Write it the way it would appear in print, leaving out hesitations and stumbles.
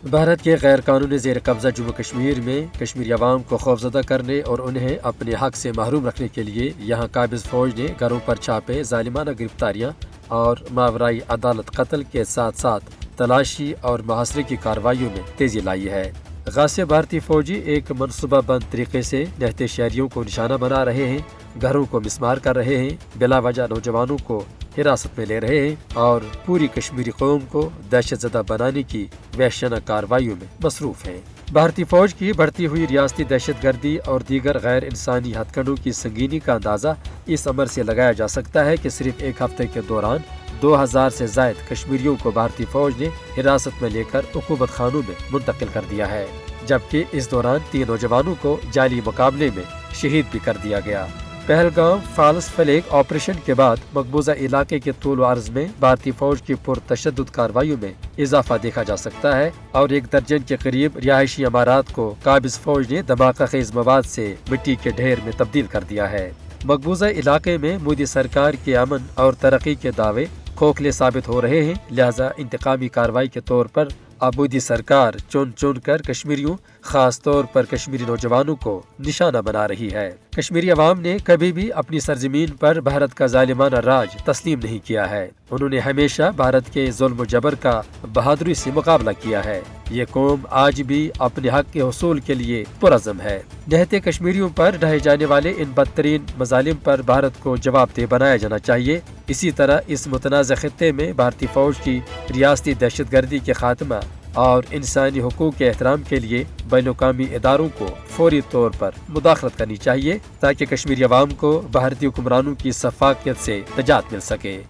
بھارت کے غیر قانونی زیر قبضہ جموں کشمیر میں کشمیری عوام کو خوفزدہ کرنے اور انہیں اپنے حق سے محروم رکھنے کے لیے یہاں قابض فوج نے گھروں پر چھاپے، ظالمانہ گرفتاریاں اور ماورائی عدالت قتل کے ساتھ ساتھ تلاشی اور محاصرے کی کارروائیوں میں تیزی لائی ہے۔ غاصب بھارتی فوجی ایک منصوبہ بند طریقے سے نہتے شہریوں کو نشانہ بنا رہے ہیں، گھروں کو مسمار کر رہے ہیں، بلا وجہ نوجوانوں کو حراست میں لے رہے ہیں اور پوری کشمیری قوم کو دہشت زدہ بنانے کی وحشیانہ کارروائیوں میں مصروف ہیں۔ بھارتی فوج کی بڑھتی ہوئی ریاستی دہشت گردی اور دیگر غیر انسانی ہتھ کنڈوں کی سنگینی کا اندازہ اس امر سے لگایا جا سکتا ہے کہ صرف ایک ہفتے کے دوران 2000 سے زائد کشمیریوں کو بھارتی فوج نے حراست میں لے کر عقوبت خانوں میں منتقل کر دیا ہے، جبکہ اس دوران 3 نوجوانوں کو جعلی مقابلے میں شہید بھی کر دیا گیا۔ پہلگام فالس فلیگ آپریشن کے بعد مقبوضہ علاقے کے طول و عرض میں بھارتی فوج کی پرتشدد کارروائیوں میں اضافہ دیکھا جا سکتا ہے اور 1 درجن کے قریب رہائشی عمارات کو قابض فوج نے دھماکہ خیز مواد سے مٹی کے ڈھیر میں تبدیل کر دیا ہے۔ مقبوضہ علاقے میں مودی سرکار کے امن اور ترقی کے دعوے کھوکھلے ثابت ہو رہے ہیں، لہذا انتقامی کارروائی کے طور پر اب مودی سرکار چن چن کر کشمیریوں، خاص طور پر کشمیری نوجوانوں کو نشانہ بنا رہی ہے۔ کشمیری عوام نے کبھی بھی اپنی سرزمین پر بھارت کا ظالمانہ راج تسلیم نہیں کیا ہے، انہوں نے ہمیشہ بھارت کے ظلم و جبر کا بہادری سے مقابلہ کیا ہے۔ یہ قوم آج بھی اپنے حق کے حصول کے لیے پرعزم ہے۔ نہتے کشمیریوں پر ڈھائے جانے والے ان بدترین مظالم پر بھارت کو جواب دہ بنایا جانا چاہیے۔ اسی طرح اس متنازع خطے میں بھارتی فوج کی ریاستی دہشت گردی کے خاتمہ اور انسانی حقوق کے احترام کے لیے بین الاقوامی اداروں کو فوری طور پر مداخلت کرنی چاہیے تاکہ کشمیری عوام کو بھارتی حکمرانوں کی شفاقت سے نجات مل سکے۔